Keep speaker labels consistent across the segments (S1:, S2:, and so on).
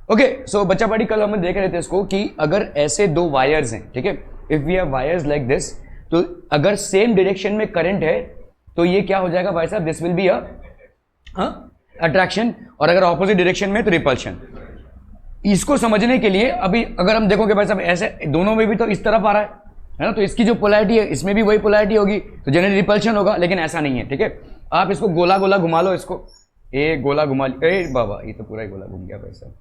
S1: Okay so बच्चा party कल हम देख रहे थे इसको कि अगर ऐसे दो वायर्स हैं, ठीक है, if we have wires like this, तो अगर सेम डायरेक्शन में करंट है तो ये क्या हो जाएगा भाई साहब, दिस विल बी अट्रैक्शन, और अगर ऑपोजिट डायरेक्शन में तो रिपल्शन। इसको समझने के लिए अभी अगर हम देखोगे भाई साहब ऐसे दोनों में भी तो इस तरफ आ रहा है ना, तो इसकी जो पोलैरिटी है इसमें भी वही पोलैरिटी होगी, तो जनरली रिपल्शन होगा, लेकिन ऐसा नहीं है, ठीक है। आप इसको गोला गोला घुमा लो, इसको ए गोला घुमा, ए बाबा ये तो पूरा ही गोला घूम गया भाई साहब।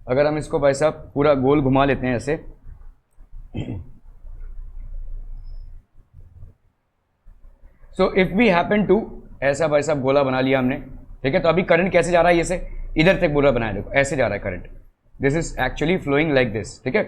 S1: अगर हम इसको भाई साहब पूरा गोल घुमा लेते हैं ऐसे, so if we happen to, ऐसा भाई साहब गोला बना लिया हमने, ठीक है। तो अभी करंट कैसे जा रहा है, ये से इधर तक गोला बनाया, देखो ऐसे जा रहा है current, this is actually flowing like this, ठीक है।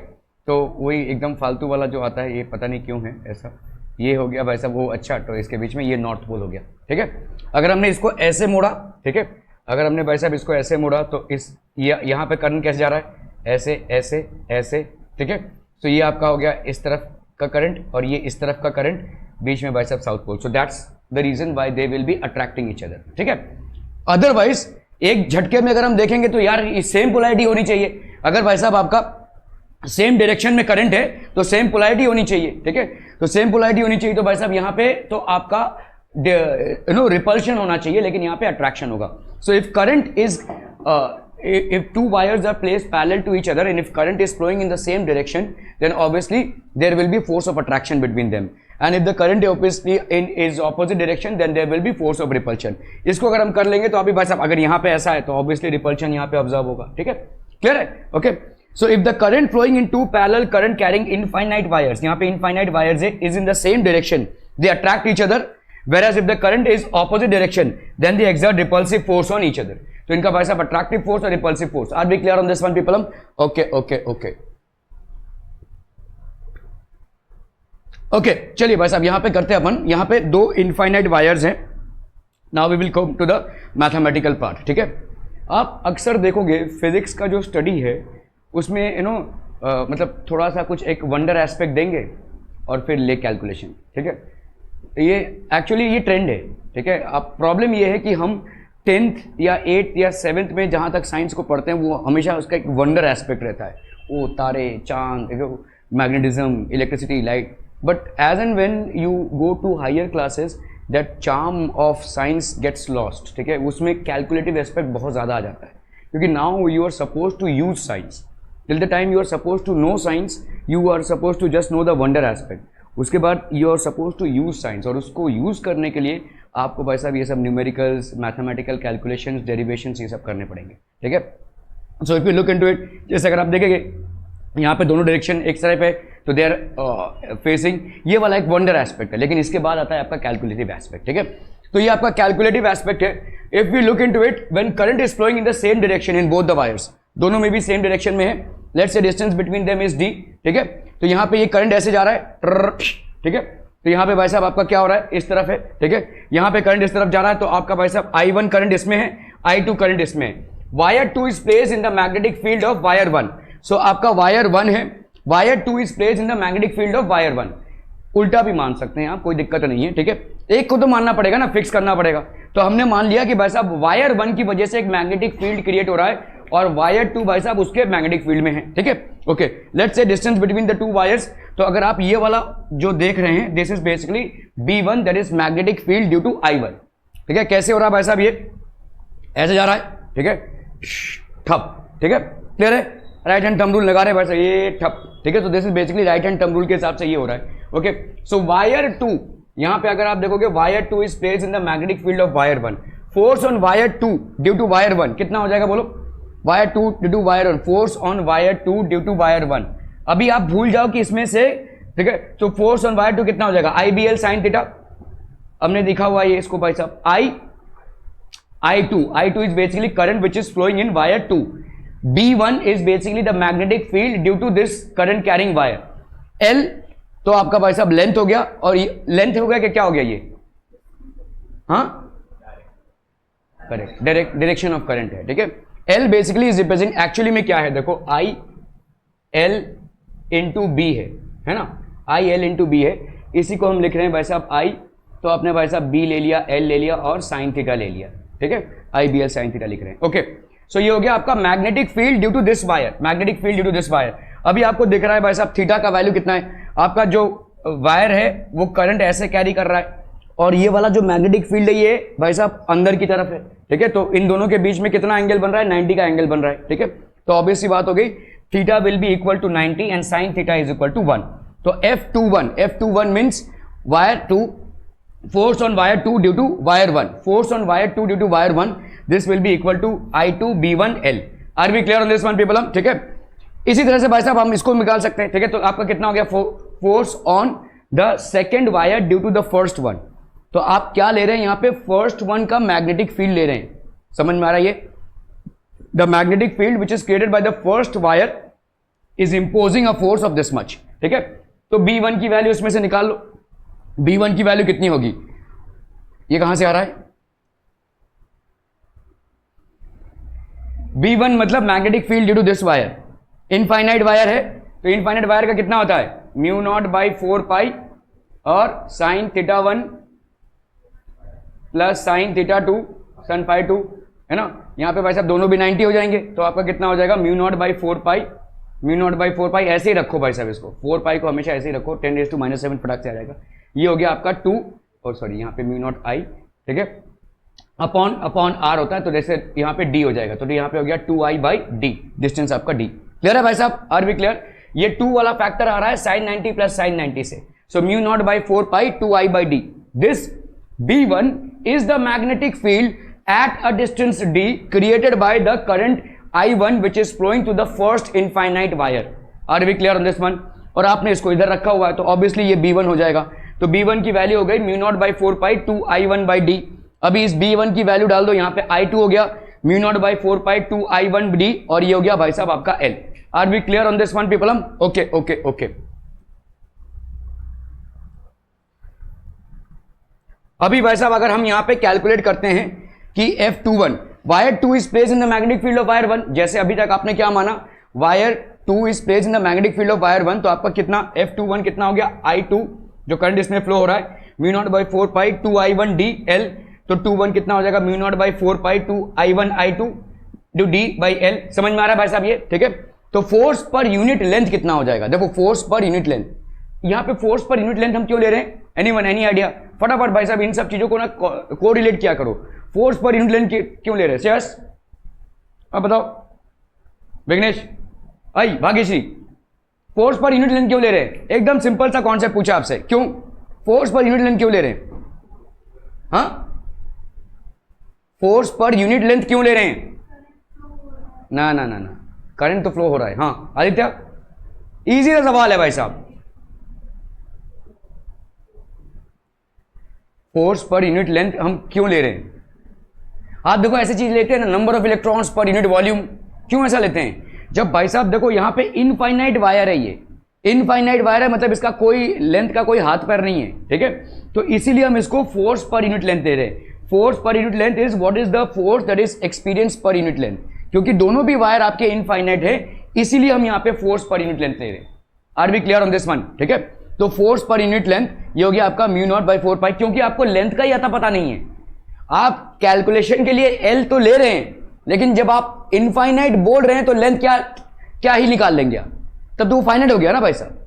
S1: तो वही एकदम फालतू वाला जो आता है, ये पता नहीं क्यों है ऐसा, ये हो गया भाई साहब वो, अच्छा तो इसके बीच में ये नॉर्थ पोल हो गया, ठीक है। अगर हमने इसको ऐसे मोड़ा, ठीक है, अगर हमने भाई साहब इसको ऐसे मोड़ा तो इस यहाँ पे करंट कैसे जा रहा है, ऐसे ऐसे ऐसे, ठीक है। तो ये आपका हो गया इस तरफ का करंट और ये इस तरफ का करंट, बीच में भाई साहब south pole, so that's the reason why they will be attracting each other, ठीक है। अदरवाइज एक झटके में अगर हम देखेंगे तो यार सेम पोलैरिटी होनी चाहिए। अगर भाई साहब आपका सेम डायरेक्शन में करंट है तो सेम पोलैरिटी होनी चाहिए, ठीक है। तो सेम पोलैरिटी होनी चाहिए, तो भाई साहब यहाँ पे तो आपका रिपल्शन होना चाहिए, लेकिन यहाँ पे अट्रैक्शन होगा। So if current is if two wires are placed parallel to each other and if current is flowing in the same direction, then obviously there will be force of attraction between them, and if the current obviously is opposite direction, then there will be force of repulsion. इसको अगर हम कर लेंगे तो अभी भाई साहब अगर यहाँ पे ऐसा है तो obviously repulsion यहाँ पे ऑब्जर्व होगा, ठीक है, क्लियर है, okay. So if the current flowing in two parallel current carrying infinite wires, यहाँ पे infinite wires है, is in the same direction, they attract each other, whereas if the current is opposite direction, then they exert repulsive force on each other. तो इनका भाई साहब attractive force और repulsive force, are be clear on this one people? Okay okay okay okay, चलिए भाई साहब यहां पे करते हैं अपन, यहां पे दो इनफाइनाइट वायर्स हैं। Now we will come to the mathematical part, ठीक है। आप अक्सर देखोगे फिजिक्स का जो स्टडी है उसमें मतलब थोड़ा सा कुछ एक वंडर एस्पेक्ट देंगे और फिर ले कैलकुलेशन, ठीक है। ये एक्चुअली ये ट्रेंड है, ठीक है। अब प्रॉब्लम ये है कि हम 10th या 8th या 7th में जहाँ तक साइंस को पढ़ते हैं वो हमेशा उसका एक वंडर एस्पेक्ट रहता है, वो तारे, चांद, magnetism, electricity, light, but as and when you go to higher classes that charm of science gets lost, ठीक है। उसमें कैलकुलेटिव एस्पेक्ट बहुत ज़्यादा आ जाता है, क्योंकि now you are suppose to use science, till the time you are suppose to know science, you are suppose to just know the wonder aspect, उसके बाद you are suppose to use science, और उसको use करने के लिए आपको भाई साहब ये सब न्यूमेरिकल्स, मैथमेटिकल कैलकुलेशंस, डेरिवेशंस, ये सब करने पड़ेंगे, ठीक है। So if you look into it, जैसे अगर आप देखेंगे यहाँ पे दोनों डायरेक्शन एक तरफ है तो दे आर फेसिंग, ये वाला एक वंडर एस्पेक्ट है, लेकिन इसके बाद आता है आपका कैलकुलेटिव एस्पेक्ट, ठीक है। तो ये आपका कैलकुलेटिव एस्पेक्ट है। If you look into it, when current is flowing in the same direction in both the wires, दोनों में भी सेम डायरेक्शन में है, let's say distance between them is D, ठीक है। तो यहाँ पे ये करंट ऐसे जा रहा है, ठीक है। तो यहाँ पे भाई साहब आपका क्या हो रहा है, इस तरफ है, ठीक है। यहाँ पे करंट इस तरफ जा रहा है, तो आपका भाई साहब I1 करंट इसमें है, I2 करंट इसमें है। Wire 2 is placed in the magnetic field of wire 1, सो आपका वायर 1 है, wire 2 is placed in the magnetic field of wire 1। उल्टा भी मान सकते हैं आप, कोई दिक्कत नहीं है, ठीक है। एक को तो मानना पड़ेगा ना, फिक्स करना पड़ेगा। तो हमने मान लिया कि भाई साहब वायर 1 की वजह से एक मैग्नेटिक फील्ड क्रिएट हो रहा है और वायर 2 भाई साहब उसके मैग्नेटिक फील्ड में है, ठीक है, okay. Let's say distance between the two wires, तो अगर आप ये वाला जो देख रहे हैं, this is basically B1, that is magnetic field due to I1, ठीक है। कैसे हो रहा है भाई साहब, ये ऐसे जा रहा है, ठीक है, ठप, ठीक है, क्लियर है। राइट हैंड थंब रूल लगा रहे हैं भाई साहब, ये ठप, ठीक है। तो this is basically right hand thumb rule के हिसाब से ये हो रहा है, ओके। सो वायर 2, यहां पे अगर आप देखोगे wire 2 is placed in the magnetic field of wire 1, force on wire 2 due to wire 1 कितना हो जाएगा बोलो, wire 2 due to wire 1, force on wire 2 due to wire 1। अभी आप भूल जाओ कि इसमें से, ठीक है, तो फोर्स ऑन वायर 2 कितना हो जाएगा, IBL साइन थीटा, हमने दिखा हुआ है इसको भाई साहब, I2 is basically current which is flowing in wire 2, B1 is basically the magnetic field due to this current carrying wire, L तो आपका भाई साहब लेंथ हो गया, और लेंथ हो गया कि क्या हो गया ये, हाँ करेक्ट, डायरेक्शन ऑफ करंट है, ठीक है। L basically is represent, actually में क्या है देखो, IL इंटू बी है ना, IL इंटू बी है, इसी को हम लिख रहे हैं भाई साहब I, तो आपने भाई साहब B ले लिया, L ले लिया और साइन थीटा ले लिया, ठीक है, IBL साइन थीटा लिख रहे हैं, ओके। सो ये हो गया आपका magnetic field due to this wire, magnetic field due to this wire. अभी आपको दिख रहा है भाई साहब थीटा का वैल्यू कितना है, आपका जो वायर है वो करंट ऐसे कैरी कर रहा है और ये वाला जो मैग्नेटिक फील्ड है ये भाई साहब अंदर की तरफ है, ठीक है। तो इन दोनों के बीच में कितना एंगल बन रहा है, 90 का एंगल बन रहा है, ठीक है। तो ऑब्वियस सी बात हो गई, theta will be equal to 90 and sine theta is equal to 1। तो F21 means wire 2, force on wire 2 due to wire 1, force on wire 2 due to wire 1, this will be equal to I2 B1L। Are we clear on this one people? ठीक है। इसी तरह से भाई साहब हम इसको निकाल सकते हैं, ठीक है। तो आपका कितना हो गया, force on the second wire due to the first one. तो आप क्या ले रहे हैं यहाँ पे, फर्स्ट वन का मैग्नेटिक फील्ड ले रहे हैं, समझ में आ रहा है ये, the magnetic field which is created by the first wire is imposing a force of this much, ठीक है। तो B1 की वैल्यू इसमें से निकाल लो, B1 की वैल्यू कितनी होगी, ये कहां से आ रहा है, B1 मतलब magnetic field due to this wire, infinite wire है तो इनफाइनाइट वायर का कितना होता है, म्यू नॉट बाई 4 पाई और sine theta 1 plus sine theta 2 सन फाई 2, है ना। यहां पे भाई साहब दोनों भी 90 हो जाएंगे, तो आपका कितना हो जाएगा, mu naught by 4 pi, mu naught by 4 पाई, ऐसे ही रखो भाई साहब इसको, 4 पाई को हमेशा ऐसे ही रखो, 10⁻⁻⁷ फटाक से आ जाएगा। ये हो गया आपका 2 और सॉरी यहाँ पे म्यू नॉट आई, ठीक है, अपॉन आर होता है, तो जैसे यहाँ पे डी हो जाएगा, तो यहाँ पे हो गया 2i बाई डी, डिस्टेंस आपका डी। क्लियर है भाई साहब, आर बी क्लियर। ये 2 वाला फैक्टर आ रहा है साइन 90 प्लस साइन 90 से, so mu naught by 4 pi 2i by D. This B1 is the magnetic field at a distance d created by the current I1 which is flowing to the first infinite wire। Are we clear on this one? और आपने इसको इधर रखा हुआ है तो obviously ये B1 हो जाएगा, तो B1 की वैल्यू हो गई mu naught by 4 pi 2i1 by D. अभी इस B1 की वैल्यू डाल दो, यहाँ पे I2 हो गया mu naught by 4 pi 2i1 D और ये हो गया भाई साहब आपका L। Are we clear on this one people? Okay okay okay. अभी भाई साहब अगर हम यहां पे कैलकुलेट करते हैं कि F21 wire 2 is placed in the magnetic field of wire 1, जैसे अभी तक आपने क्या माना, wire 2 is placed in the magnetic field of wire 1, तो आपका कितना F21 कितना हो गया, I2 जो करंट इसमें फ्लो हो रहा है mu naught by 4 pi 2i1 D L, तो 21 कितना हो जाएगा, mu naught by 4 pi 2i1 I2 do D by L। समझ में आ रहा है भाई साहब ये, ठीक है। तो फोर्स पर यूनिट लेंथ कितना हो जाएगा, देखो फोर्स पर यूनिट लेंथ, यहां पे फोर्स पर यूनिट लेंथ हम क्यों ले रहे हैं, एनीवन एनी आइडिया, फटाफट भाई साहब इन सब चीजों को ना कोरिलेट किया करो। फोर्स पर यूनिट लेंथ क्यों ले रहे हैं, यस अब बताओ Vighnesh, I Bhagyashree, force per unit length क्यों ले रहे हैं, एकदम सिंपल सा कॉन्सेप्ट पूछा आपसे, क्यों फोर्स पर यूनिट लेंथ क्यों ले रहे हैं, हाँ फोर्स पर यूनिट लेंथ क्यों ले रहे हैं, ना ना ना ना करंट तो फ्लो हो रहा है। हाँ आदित्य, इजी सा सवाल है भाई साहब, फोर्स पर यूनिट लेंथ हम क्यों ले रहे हैं, आप देखो ऐसी चीज लेते हैं ना, number of electrons per unit volume, क्यों ऐसा लेते हैं, जब भाई साहब देखो यहां पे इनफाइनाइट वायर है, ये इनफाइनाइट वायर है, मतलब इसका कोई लेंथ का कोई हाथ पैर नहीं है, ठीक है, तो इसीलिए हम इसको फोर्स पर यूनिट लेंथ दे रहे हैं। Force per unit length is what is the force that is experience पर यूनिट लेंथ, क्योंकि दोनों भी वायर आपके इनफाइनाइट है, इसीलिए हम यहां पे फोर्स पर यूनिट लेंथ ले रहे हैं। Are we clear on this one, ठीक है। तो फोर्स पर यूनिट लेंथ ये हो गया आपका म्यू नॉट बाई 4 पाई, क्योंकि आपको लेंथ का ही आता पता नहीं है, आप कैलकुलेशन के लिए एल तो ले रहे हैं, लेकिन जब आप इनफाइनाइट बोल रहे हैं तो लेंथ क्या क्या ही निकाल लेंगे आप, तब तो वो फाइनाइट हो गया ना भाई साहब।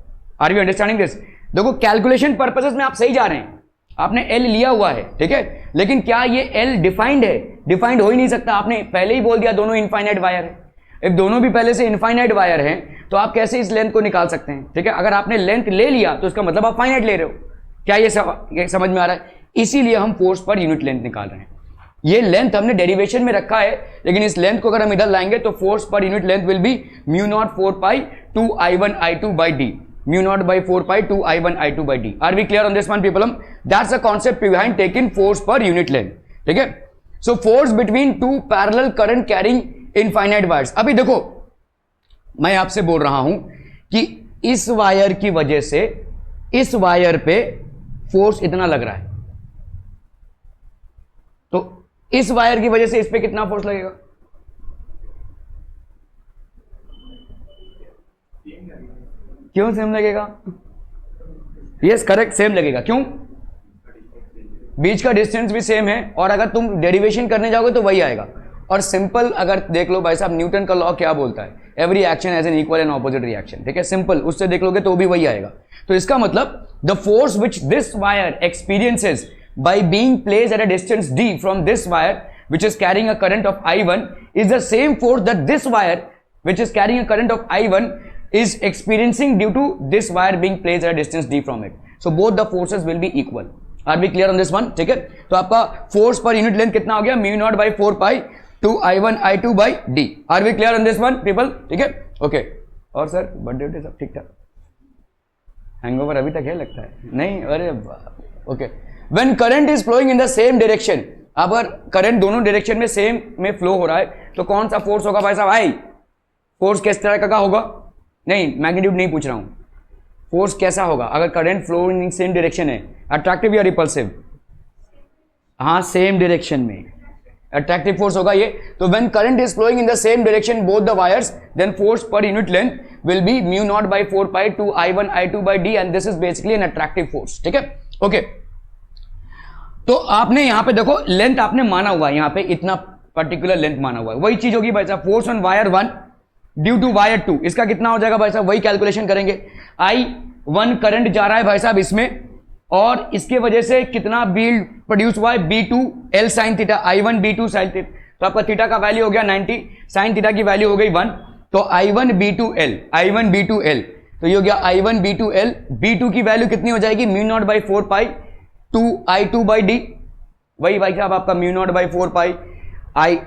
S1: Are you understanding this? देखो कैलकुलेशन पर्पसेस में आप सही जा रहे हैं, आपने एल लिया हुआ है, ठीक है, लेकिन क्या ये एल डिफाइंड है, डिफाइंड हो ही नहीं सकता, आपने पहले ही बोल दिया दोनों इनफाइनाइट वायर है। इफ दोनों भी पहले से इनफाइनाइट वायर हैं तो आप कैसे इस लेंथ को निकाल सकते हैं, ठीक है। अगर आपने लेंथ ले लिया तो इसका मतलब आप फाइनाइट ले रहे हो, क्या ये समझ में आ रहा है? इसीलिए हम फोर्स पर यूनिट लेंथ निकाल रहे हैं। ये लेंथ हमने डेरिवेशन में रखा है, लेकिन इस लेंथ को अगर हम इधर लाएंगे तो force per unit length will be mu naught 4 pi 2i1 I2 by D, mu naught by 4 pi 2i1 I2 by D. Are we clear on this one people? That's a concept behind taking force per unit length, ठीक है। So force between two parallel current carrying infinite wires. अभी देखो मैं आपसे बोल रहा हूं कि इस वायर की वजह से इस वायर पे फोर्स इतना लग रहा है, तो इस वायर की वजह से इस पे कितना फोर्स लगेगा? क्यों सेम लगेगा? यस करेक्ट, सेम लगेगा। क्यों? बीच का डिस्टेंस भी सेम है, और अगर तुम डेरिवेशन करने जाओगे तो वही आएगा। और सिंपल अगर देख लो भाई साहब, न्यूटन का लॉ क्या बोलता है, every action has an equal and opposite reaction, ठीक है, सिंपल उससे देख लोगे तो भी वही आएगा। तो इसका मतलब the force which this wire experiences by being placed at a distance d from this wire which is carrying a current of I1 is the same force that this wire which is carrying a current of I1 is experiencing due to this wire being placed at a distance d from it. So both the forces will be equal. Are we clear on this one? ठीक है, तो आपका force per unit length कितना हो गया, mu naught by 4 pi two I1 I2 by D. Are we clear on this one people? ठीक है, okay. और सर बर्थडे सब ठीक ठाक, हैंगओवर अभी तक है लगता है नहीं? अरे okay. When current is flowing in the same direction, अगर करंट दोनों डायरेक्शन में सेम में फ्लो हो रहा है तो कौन सा फोर्स होगा भाई साहब? आई फोर्स किस तरह का होगा? नहीं, मैग्नीट्यूड नहीं पूछ रहा हूं, फोर्स कैसा होगा अगर current flow in same direction है, अट्रैक्टिव या रिपल्सिव? हाँ, सेम डायरेक्शन में अट्रैक्टिव फोर्स होगा ये। तो when current is flowing in the same direction both the wires, then force per unit length will be mu naught by 4 pi two I1 I2 by D and this is basically an attractive force. ठीक है, okay. तो आपने यहां पे देखो length आपने माना हुआ है, यहां पे इतना पर्टिकुलर लेंथ माना हुआ है, वही चीज होगी भाई साहब force on wire 1 due to wire 2, इसका कितना हो जाएगा भाई साहब? वही कैलकुलेशन करेंगे। I1 करंट जा रहा है भाई साहब इसमें, और इसके वजह से कितना फील्ड प्रोड्यूस हुआ है? B2 L sin theta, I1 B2 sin theta, तो आपका थीटा का वैल्यू हो गया 90, sin थीटा की वैल्यू हो गई 1, तो I1 B2 L, I1 B2 L, तो ये हो गया I1 B2 L। B2 की वैल्यू कितनी हो जाएगी? Mu naught by 4 pi two I2 by D, वही भाई साहब आपका mu naught by 4 pi I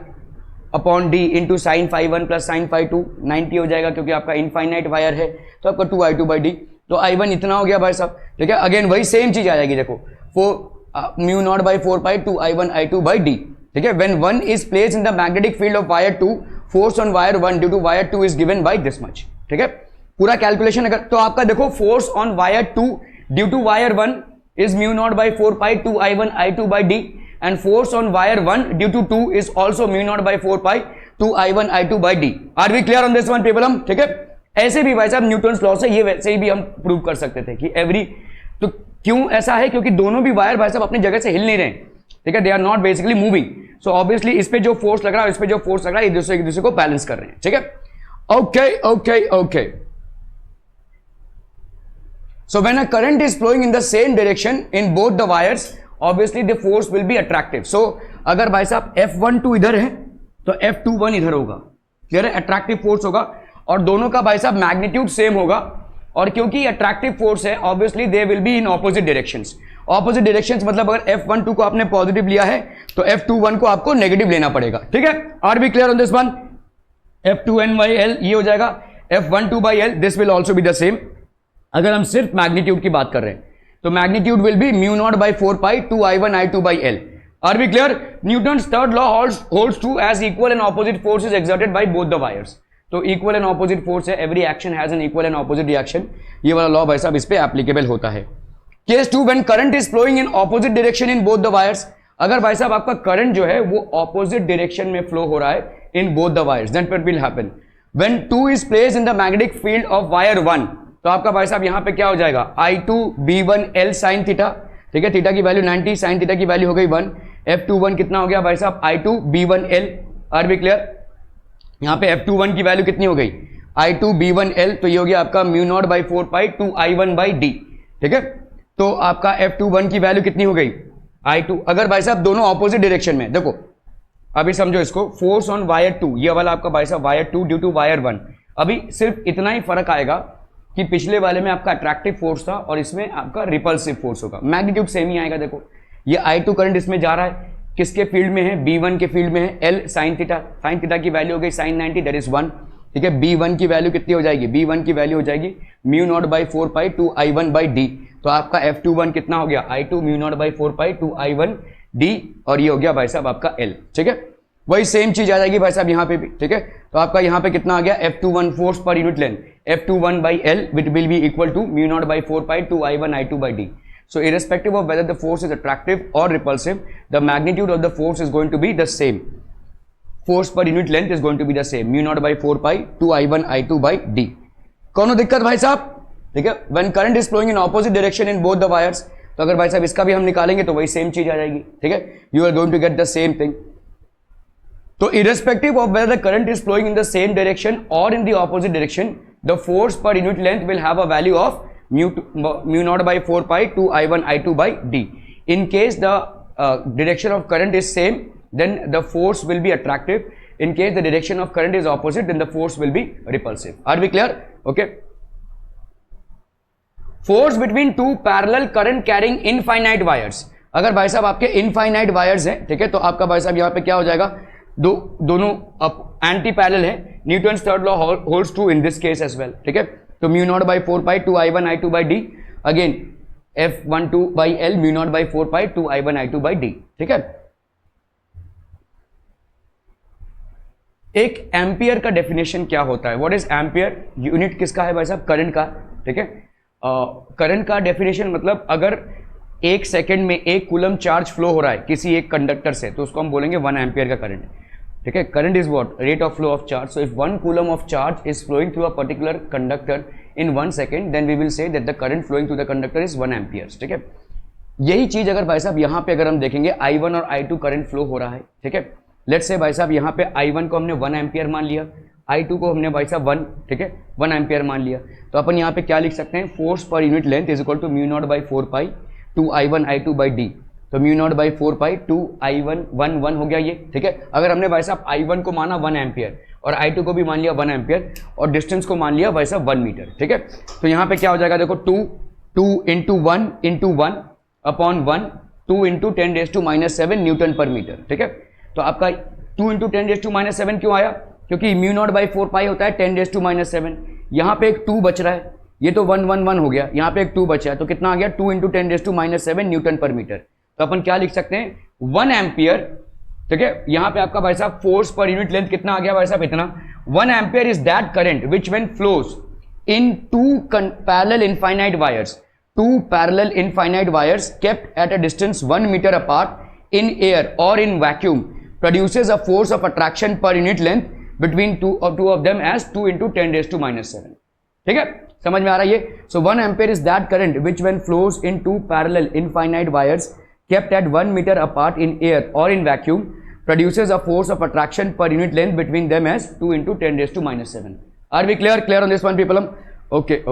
S1: upon D into sine phi 1 plus sine phi 2, 90 हो जाएगा क्योंकि आपका इनफाइनाइट वायर है, तो आपका 2I2 बाई डी, तो I1 इतना हो गया भाई साहब। ठीक है, अगेन वही सेम चीज आ जाएगी, देखो mu naught by 4 pi two I1 I2 by D. ठीक है, when 1 is placed in the magnetic field of wire 2, force on wire 1 due to wire 2 is given by this much. ठीक है, पूरा कैलकुलेशन अगर तो आपका देखो force on wire 2 due to wire 1 is mu naught by 4 pi 2 I1 I2 by d, and force on wire 1 due to 2 is also mu naught by 4 pi 2 I1 I2 by d. Are we clear on this one people? हम ठीक है, ऐसे भी भाई साहब Newton's law से ये वैसे ही भी हम प्रूव कर सकते थे कि एवरी, तो क्यों ऐसा है? क्योंकि दोनों भी वायर भाई साहब अपनी जगह से हिल नहीं रहे, ठीक है, they are not basically moving, so obviously इस पे जो फोर्स लग रहा है, इस पे जो फोर्स लग रहा है, एक दूसरे को बैलेंस कर रहे हैं। ठीक है, okay okay okay. So when a current is flowing in the same direction in both the wires, obviously the force will be attractive. So अगर भाई साहब F12 इधर है तो F21 इधर होगा, क्लियर है? अट्रैक्टिव फोर्स होगा और दोनों का भाई साहब मैग्नीट्यूड सेम होगा, और क्योंकि अट्रैक्टिव फोर्स है obviously they will be in opposite directions. Opposite directions मतलब अगर F12 को आपने पॉजिटिव लिया है तो F21 को आपको नेगेटिव लेना पड़ेगा। ठीक है, are be clear on this one? F2n by L ये हो जाएगा, F12 by L this will also be the same. अगर हम सिर्फ मैग्नीट्यूड की बात कर रहे हैं तो magnitude will be mu naught by 4 pi two I1 I2 by L। Are we clear? Newton's third law holds true as equal and opposite force is exerted by both the wires. तो equal and opposite force है, every action has an equal and opposite reaction, ये वाला law भाई साहब इस पे applicable होता है। Case 2, when current is flowing in opposite direction in both the wires, अगर भाई साहब आपका करंट जो है वो ऑपोजिट डायरेक्शन में फ्लो हो रहा है in both the wires, then what will happen? When 2 is placed in the magnetic field of wire 1, तो आपका भाई साहब यहां पे क्या हो जाएगा? I2 B1 L sin theta, ठीक है, थीटा की वैल्यू 90, sin थीटा की वैल्यू हो गई 1, F21 कितना हो गया भाई साहब? I2 B1 L। Are be clear? यहां पे F21 की वैल्यू कितनी हो गई? I2 B1 L, तो ये हो गया आपका mu naught by 4 pi two I1 by D. ठीक है, तो आपका F21 की वैल्यू कितनी हो गई? I2, अगर भाई साहब दोनों ऑपोजिट डायरेक्शन में, देखो अभी समझो इसको, फोर्स ऑन वायर 2, ये वाला आपका भाई साहब वायर 2 ड्यू टू वायर 1, अभी सिर्फ इतना ही फर्क आएगा कि पिछले वाले में आपका अट्रैक्टिव फोर्स था और इसमें आपका रिपल्सिव फोर्स होगा, मैग्नीट्यूड सेम ही आएगा। देखो ये I2 करंट इसमें जा रहा है, किसके फील्ड में है? B1 के फील्ड में है, L sin theta, sin theta की वैल्यू हो गई sin 90, दैट इज 1। ठीक है, B1 की वैल्यू कितनी हो जाएगी? B1 की वैल्यू हो जाएगी mu naught by 4 pi two I1 by D, तो आपका F21 कितना हो गया? I2 mu naught by 4 pi two I1 D, और ये हो गया भाई साहब आपका L। ठीक है, वही सेम चीज आ जाएगी भाई साहब यहां पे भी। ठीक है, तो आपका यहां पे कितना आ गया? F21 force per unit length F21 by L which will be equal to mu naught by 4 pi to I1 I2 by D. So irrespective of whether the force is attractive or repulsive, the magnitude of the force is going to be the same. Force per unit length is going to be the same, mu naught by 4 pi to I1 I2 by D. कोनो दिक्कत भाई साहब? ठीक है, when current is flowing in opposite direction in both the wires, तो अगर भाई साहब इसका भी हम निकालेंगे तो वही सेम चीज आ जाएगी। ठीक है, you are going to get the same thing. तो irrespective of whether the current is flowing in the same direction or in the opposite direction, the force per unit length will have a value of mu naught by 4 pi 2 I1 I2 by d. In case the direction of current is same, then the force will be attractive. In case the direction of current is opposite, then the force will be repulsive. Are we clear? Okay. Force between two parallel current carrying infinite wires. अगर भाई साहब आपके infinite wires हैं, ठीक है, तो आपका भाई साहब यहाँ पे क्या हो जाएगा, दोनों एंटी पैरेलल है. Newton's third law holds true in this case as well. ठीक है, तो mu naught by 4 pi 2 I1 I2 by D. Again F12 by L mu naught by 4 pi 2 I1 I2 by D. ठीक है, एक ampere का definition क्या होता है? What is ampere? यूनिट किसका है भाई साहब? करंट का. ठीक है, करंट का डेफिनेशन मतलब अगर एक सेकंड में एक कूलम चार्ज फ्लो हो रहा है किसी एक कंडक्टर से, तो उसको हम बोलेंगे 1 एम्पियर का करंट. ठीक है, current is what? Rate of flow of charge. So if 1 coulomb of charge is flowing through a particular conductor in 1 second, then we will say that the current flowing through the conductor is 1 ampere. ठीक है, यही चीज अगर भाई साहब यहाँ पे अगर हम देखेंगे I1 और I2 करंट फ्लो हो रहा है. ठीक है, लेट्स से भाई साहब यहाँ पे I1 को हमने 1 एम्पियर मान लिया, I2 को हमने भाई साहब 1, ठीक है, 1 एम्पियर मान लिया. तो अपन यहाँ पे क्या लिख सकते हैं? Force per unit length is equal to mu naught by 4 pi 2 I1 I2 by D. तो mu naught by 4 pi 2 I1 1 हो गया ये. ठीक है, अगर हमने भाई साहब I1 को माना 1 एम्पियर और I2 को भी मान लिया 1 एम्पियर और डिस्टेंस को मान लिया भाई साहब 1 मीटर. ठीक है, तो यहाँ पे क्या हो जाएगा? देखो 2 इंटू 1 अपॉन 1 2 इंटू 10⁻⁻⁷ न्यूटन पर मीटर. ठीक है, तो आपका 2 इंटू 10⁻⁷ क्यों आया? क्योंकि म्यू नॉट बाई 4 पाई होता है 10⁻⁷. यहाँ पे एक 2 बच रहा है, ये तो 1 हो गया, यहाँ पे एक 2 बचा है, तो कितना आ गया? 2 इंटू 10⁻⁷ न्यूटन पर मीटर. तो अपन क्या लिख सकते हैं? 1 एम्पियर. ठीक है, यहाँ पे आपका भाई साहब फोर्स पर यूनिट लेंथ कितना आ गया भाई साहब? इतना. 1 ampere is that current which when flows in two parallel infinite wires. Two parallel infinite wires kept at a distance 1 meter apart in air or in vacuum produces a force of attraction per unit length between two of them as 2 into 10⁻⁷. ठीक है, समझ में आ रहा है ये? So 1 ampere is that current which when flows in two parallel infinite wires kept at 1 meter apart in air or in vacuum produces a force of attraction per unit length between them as 2 into 10⁻⁷. Are we clear on this one, people? Okay.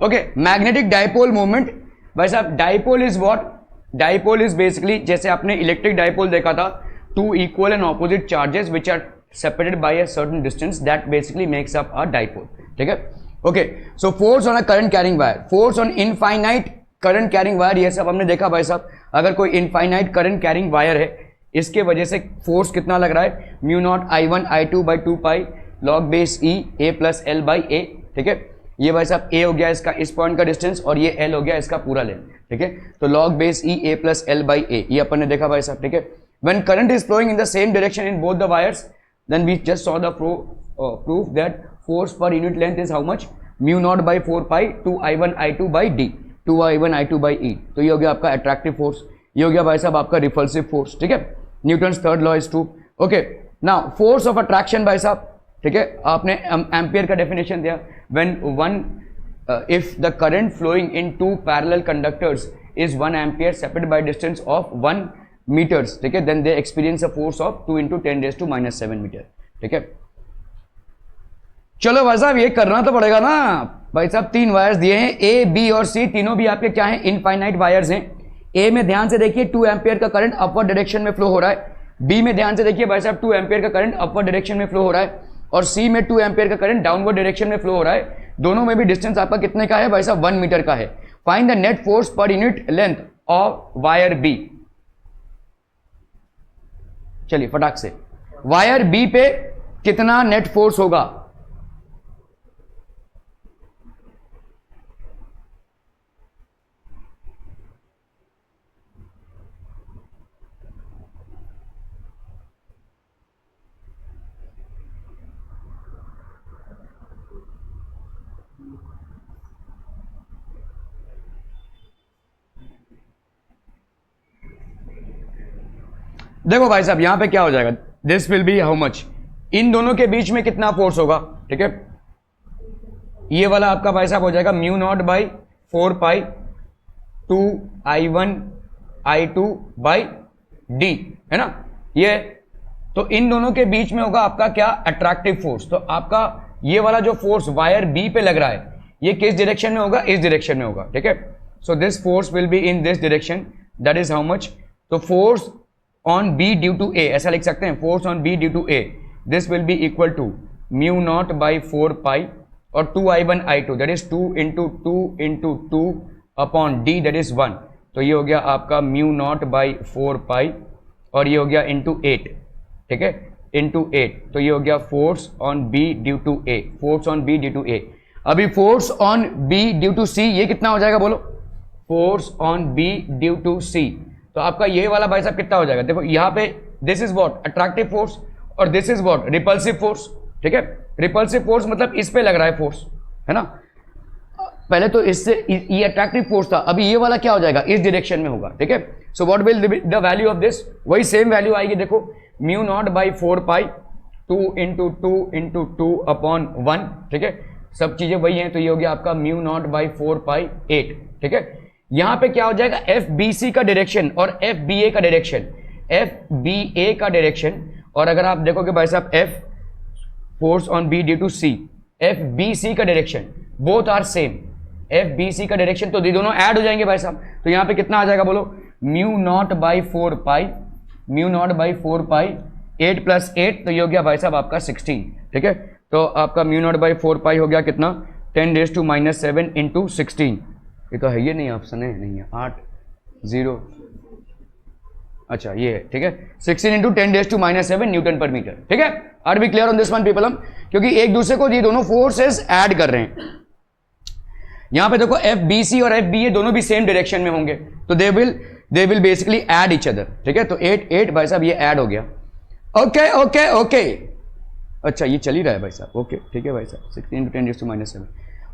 S1: Okay, magnetic dipole moment. भाई साहब dipole is what? Dipole is basically, जैसे आपने electric dipole देखा था, two equal and opposite charges which are separated by a certain distance, that basically makes up a dipole. ठीक है, okay. So force on a current carrying wire, force on infinite current carrying wire, ये सब हमने देखा भाई साहब. अगर कोई इनफाइनाइट करंट कैरिंग वायर है, इसके वजह से फोर्स कितना लग रहा है? Mu naught I1 I2 by 2 pi log base E A plus L by A. ठीक है, ये भाई साहब A हो गया इसका इस पॉइंट का डिस्टेंस और ये L हो गया इसका पूरा लेंथ. ठीक है, तो log base E A plus L by A ये अपन ने देखा भाई साहब. ठीक है, when current is flowing in the same direction in both the wires, then we just saw the proof that force per unit length is how much? Mu naught by 4 pi 2 I1 I2 by D, 2 I1 I2 by E. तो ये हो गया आपका attractive force, ये हो गया भाई साहब आपका रिपल्सिव फोर्स. ठीक है, Newton's third law is true. Okay, now force of attraction भाई साहब. ठीक है, आपने एम्पियर का डेफिनेशन दिया. When if the current flowing in two parallel conductors is 1 ampere separated by distance of 1 meters, ठीक है, then they experience a force of 2 into 10⁻⁷ meter. ठीक है, चलो भाई साहब ये करना तो पड़ेगा ना भाई साहब। 3 वायर्स दिए हैं, ए बी और सी, तीनों भी आपके क्या हैं, इनफाइनाइट वायर्स हैं। ए में ध्यान से देखिए 2 एम्पियर का करंट अपवर्ड डायरेक्शन में फ्लो हो रहा है। बी में ध्यान से देखिए भाई साहब 2 एम्पियर का करंट अपवर्ड डायरेक्शन में फ्लो हो रहा है। और सी में 2 एम्पियर का करंट डाउनवर्ड डायरेक्शन में फ्लो हो रहा है। दोनों में भी डिस्टेंस आपका कितने का है भाई साहब, 1 मीटर का है। Find the net force per unit length of wire B. चलिए फटाक से, वायर बी पे कितना नेट फोर्स होगा? देखो भाई साहब यहां पे क्या हो जाएगा, this will be how much, इन दोनों के बीच में कितना फोर्स होगा, ठीक है। ये वाला आपका भाई साहब हो जाएगा mu naught by 4 pi 2 I1 I2 by D, है ना ये। तो इन दोनों के बीच में होगा आपका क्या, अट्रैक्टिव फोर्स। तो आपका ये वाला जो फोर्स वायर बी पे लग रहा है ये किस डायरेक्शन में होगा, इस डायरेक्शन में होगा, ठीक है। So this force will be in this direction, that is how much. तो force on B due to A, ऐसा लिख सकते हैं, force on B due to A, this will be equal to mu naught by 4 pi और 2 I1 I2 that is 2 into 2 into 2 upon D that is 1। तो ये हो गया आपका म्यू नॉट बाई 4 पाई और ये हो गया इंटू 8, ठीक है, इंटू 8। तो ये हो गया force on B due to A, force on B due to A. अभी force on B due to C ये कितना हो जाएगा बोलो, force on B due to C. तो आपका ये वाला भाई साहब कितना हो जाएगा, देखो यहाँ पे this is what, attractive force, और this is what, repulsive force, ठीक है। रिपल्सिव फोर्स मतलब इस पे लग रहा है फोर्स, है ना। पहले तो इससे ये अट्रैक्टिव फोर्स था, अभी ये वाला क्या हो जाएगा, इस डायरेक्शन में होगा, ठीक है। So what will the value of this, वही सेम वैल्यू आएगी, देखो mu naught by 4 pi 2 into 2 into 2 upon 1, ठीक है, सब चीजें वही हैं। तो ये हो गया आपका म्यू नॉट बाई 4 पाई 8, ठीक है। यहां पे क्या हो जाएगा, एफ बी सी का डायरेक्शन और एफ बी ए का डायरेक्शन, एफ बी ए का डायरेक्शन। और अगर आप देखोगे भाई साहब F force on B due to C, F B C का direction, both are same, F B C का डायरेक्शन, तो ये दोनों ऐड हो जाएंगे भाई साहब। तो यहां पे कितना आ जाएगा बोलो, mu naught by 4 pi, mu naught by 4 pi 8 plus 8, तो ये हो गया भाई साहब आपका 16, ठीक है। तो आपका म्यू नॉट बाई 4 पाई हो गया कितना, 10⁻⁻7 इंटू 16। ये तो है, ये नहीं ऑप्शन है, नहीं है, 8 0, अच्छा ये है, ठीक है, 16 इंटू 10⁻⁻7 न्यूटन पर मीटर, ठीक है। Are be clear on this one people, हम क्योंकि एक दूसरे को ये दोनों फोर्सेस ऐड कर रहे हैं। यहां पे देखो एफ बी सी और एफ बी ए दोनों भी सेम डायरेक्शन में होंगे, तो they will basically add each other, ठीक है। तो 8 8 भाई साहब ये ऐड हो गया, ओके ओके ओके, अच्छा ये चल ही रहा है भाई साहब, ओके ठीक है भाई साहब, 16 इंटू 10⁻⁻7।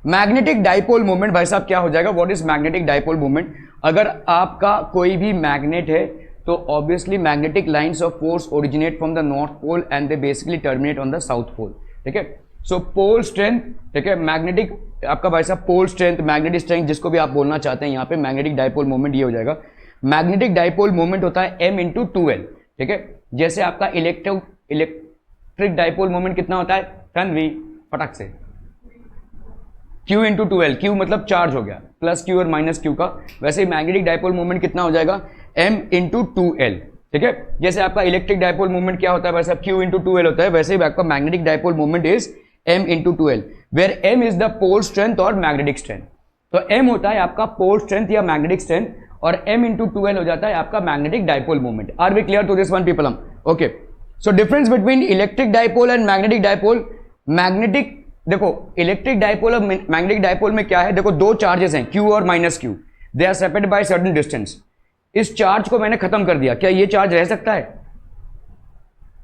S1: मैग्नेटिक डाइपोल मूवमेंट भाई साहब क्या हो जाएगा, what is magnetic dipole movement. अगर आपका कोई भी मैग्नेट है तो obviously magnetic lines of force originate from the north pole and they basically terminate on the south pole, ठीक है। सो पोल स्ट्रेंथ, ठीक है, मैग्नेटिक आपका भाई साहब पोल स्ट्रेंथ, मैग्नेटिक स्ट्रेंथ जिसको भी आप बोलना चाहते हैं, यहाँ पे मैग्नेटिक डाइपोल मूवमेंट ये हो जाएगा। मैग्नेटिक डाइपोल मूवमेंट होता है m इंटू 2l, ठीक है। जैसे आपका इलेक्ट्रिक डाइपोल मूवमेंट कितना होता है, तन्वी फटाक से, Q इंटू 2l, Q मतलब चार्ज हो गया, प्लस Q और माइनस Q का। वैसे ही मैग्नेटिक डाइपोल मूवमेंट कितना हो जाएगा, m इंटू 2l, ठीक है। जैसे आपका इलेक्ट्रिक डाइपोल मूवमेंट क्या होता है भाई साहब, Q इंटू 2l होता है, वैसे ही आपका magnetic dipole movement is m into 2l, where m is the pole strength और मैग्नेटिक स्ट्रेंथ। तो m होता है आपका पोल स्ट्रेंथ या मैग्नेटिक स्ट्रेंथ, और m इंटू 2l हो जाता है आपका magnetic dipole movement. Are we clear to this one people, hmm okay. So difference between electric dipole and magnetic dipole, magnetic देखो इलेक्ट्रिक डाइपोल और मैग्नेटिक डाइपोल में क्या है, देखो दो चार्जेस हैं Q और minus Q, they are separated by certain distance. इस चार्ज को मैंने खत्म कर दिया, क्या ये चार्ज रह सकता है,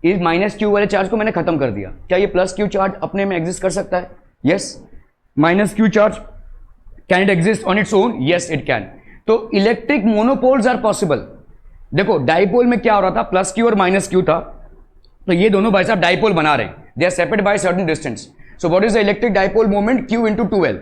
S1: इस माइनस Q वाले चार्ज को मैंने खत्म कर दिया, क्या ये प्लस Q चार्ज अपने में एग्जिस्ट कर सकता है, yes. Minus Q charge can it exist on its own, yes it can. तो इलेक्ट्रिक मोनोपोल्स आर पॉसिबल। देखो डाइपोल में क्या हो रहा था, प्लस Q और माइनस Q था, तो ये दोनों भाई साहब डाइपोल बना रहे हैं, they are separated by certain distance. So what is the electric dipole moment, Q into 2l।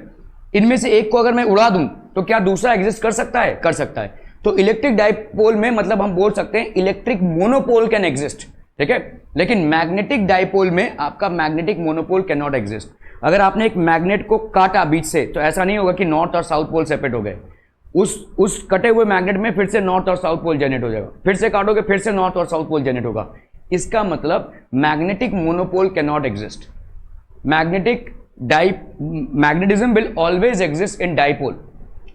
S1: इनमें से एक को अगर मैं उड़ा दूं तो क्या दूसरा एग्जिस्ट कर सकता है, कर सकता है। तो इलेक्ट्रिक डाइपोल में मतलब हम बोल सकते हैं इलेक्ट्रिक मोनोपोल कैन एग्जिस्ट, ठीक है, लेकिन मैग्नेटिक डाइपोल में आपका magnetic monopole can not exist. अगर आपने एक मैग्नेट को काटा बीच से तो ऐसा नहीं होगा कि नॉर्थ और साउथ पोल सेपरेट हो गए, उस कटे हुए मैग्नेट में फिर से नॉर्थ और साउथ पोल जनरेट हो जाएगा, फिर से काटोगे फिर से नॉर्थ और साउथ पोल जनरेट होगा। इसका मतलब magnetic monopole can not exist. Magnetism will always exist in dipole,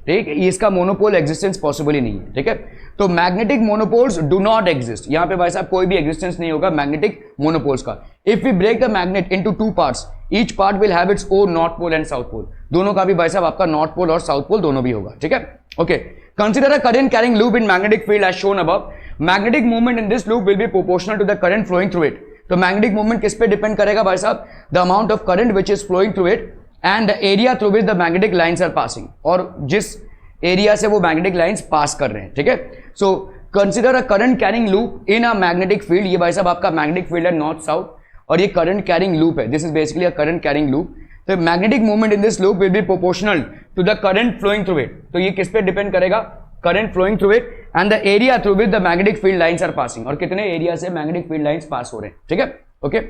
S1: ठीक है, इसका मोनोपोल एग्जिस्टेंस पॉसिबल ही नहीं है, ठीक है। तो magnetic monopoles do not exist, यहां पे भाई साहब कोई भी एग्जिस्टेंस नहीं होगा मैग्नेटिक मोनोपोल्स का। If we break the magnet into two parts, each part will have its own north pole and south pole, दोनों का भी भाई साहब आपका नॉर्थ पोल और साउथ पोल दोनों भी होगा, ठीक है। Okay, consider a current carrying loop in magnetic field as shown above. Magnetic movement in this loop will be proportional to the current flowing through it. तो मैग्नेटिक मूवमेंट किस पे depend करेगा भाई साहब? The amount of current which is flowing through it and the area through which the magnetic lines are passing, और जिस area से वो मैग्नेटिक लाइंस पास कर रहे हैं, ठीक है। So consider a current carrying loop in a magnetic field. ये भाई साहब आपका मैग्नेटिक फील्ड है नॉर्थ साउथ, और ये करंट कैरिंग लूप है, this is basically a current carrying loop. तो magnetic movement in this loop will be proportional to the current flowing through it. तो ये किस पे डिपेंड करेगा? Current flowing through it and the area through which the magnetic field lines are passing, और कितने area से magnetic field lines pass हो रहे हैं, ठीक है। ओके,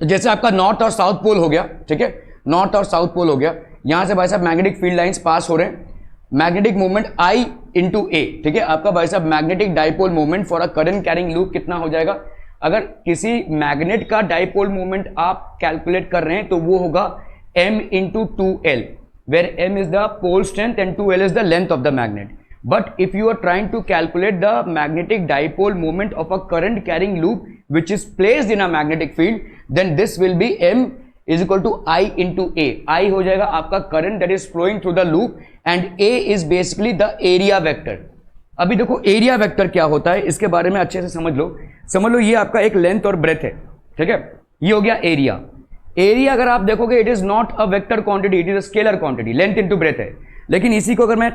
S1: तो जैसे आपका नॉर्थ और साउथ पोल हो गया, ठीक है, नॉर्थ और साउथ पोल हो गया, यहां से भाई साहब मैग्नेटिक फील्ड लाइंस पास हो रहे हैं। Magnetic movement I into A, ठीक है, आपका भाई साहब magnetic dipole movement for a current carrying loop कितना हो जाएगा? अगर किसी मैग्नेट का डाइपोल मूवमेंट आप कैलकुलेट कर रहे हैं तो वो होगा m into 2l, where m is the pole strength and 2l is the length of the magnet. But if you are trying to calculate the magnetic dipole moment of a current carrying loop which is placed in a magnetic field, then this will be m is equal to I into a. I हो जाएगा आपका current that is flowing through the loop and a is basically the area vector. अभी देखो area vector क्या होता है, इसके बारे में अच्छे से समझ लो। ये आपका एक लेंथ और ब्रेथ है, ठीक है, ये हो गया एरिया। एरिया अगर आप देखोगे it is not a vector quantity, it is a scalar quantity, length into breath है। लेकिन इसी को अगर मैं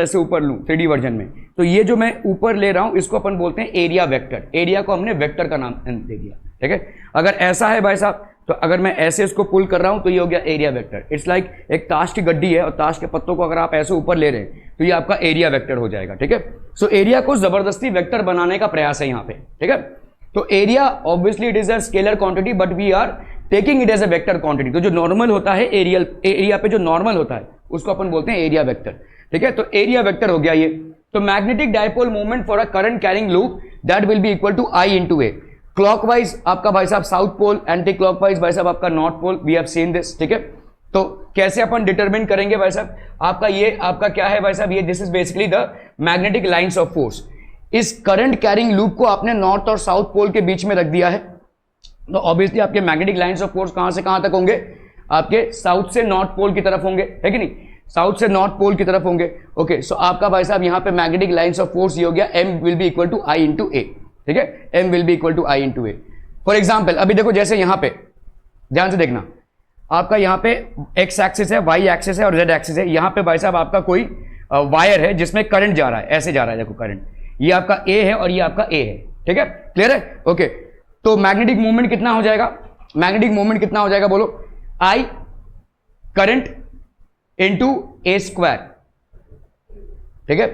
S1: ऐसे ऊपर लूं 3D वर्जन में, तो ये जो मैं ऊपर ले रहा हूं इसको अपन बोलते हैं एरिया वेक्टर। एरिया को हमने वेक्टर का नाम दे दिया, ठीक है। अगर ऐसा है भाई साहब, तो अगर मैं ऐसे इसको पुल कर रहा हूं तो ये हो गया एरिया वेक्टर। इट्स लाइक एक ताश की गड्डी है और ताश के पत्तों को अगर आप ऐसे ऊपर ले रहे हैं तो ये आपका एरिया वेक्टर हो जाएगा, ठीक है। सो एरिया को जबरदस्ती वेक्टर बनाने का प्रयास है यहाँ पे, ठीक है। तो area obviously it is a scalar quantity but we are taking it as a vector quantity. तो जो नॉर्मल होता है एरिया पे जो नॉर्मल होता है उसको अपन बोलते हैं एरिया वेक्टर, ठीक है। तो एरिया वेक्टर हो गया ये। तो magnetic dipole movement for a current carrying loop that will be equal to I into A. Clockwise आपका भाई साहब साउथ पोल, एंटी क्लॉकवाइज भाई साहब आपका north pole, we have seen this, ठीक है। तो कैसे अपन डिटरमिन करेंगे भाई साहब? आपका क्या है भाई साहब? ये this is basically the magnetic lines of force. इस करंट कैरिंग लूप को आपने नॉर्थ और साउथ पोल के बीच में रख दिया है, तो ऑब्वियसली आपके मैग्नेटिक लाइंस ऑफ फोर्स कहां से कहां तक होंगे? आपके साउथ से नॉर्थ पोल की तरफ होंगे, है कि नहीं? साउथ से नॉर्थ पोल की तरफ होंगे। ओके, सो आपका भाई साहब यहां पे मैग्नेटिक लाइंस ऑफ फोर्स ये हो गया m will be equal to I into A, ठीक है। m will be equal to I into A. For example अभी देखो, जैसे यहां पे ध्यान से देखना, आपका यहां पे x एक्सिस है, y एक्सिस है और z एक्सिस है। यहां पे भाई साहब आपका कोई वायर है जिसमें करंट जा रहा है, ऐसे जा रहा है, देखो करंट, ये आपका A है और ये आपका A है, ठीक है, क्लियर है? ओके, तो मैग्नेटिक मूवमेंट कितना हो जाएगा? मैग्नेटिक मूवमेंट कितना हो जाएगा बोलो? I current into A square, ठीक है।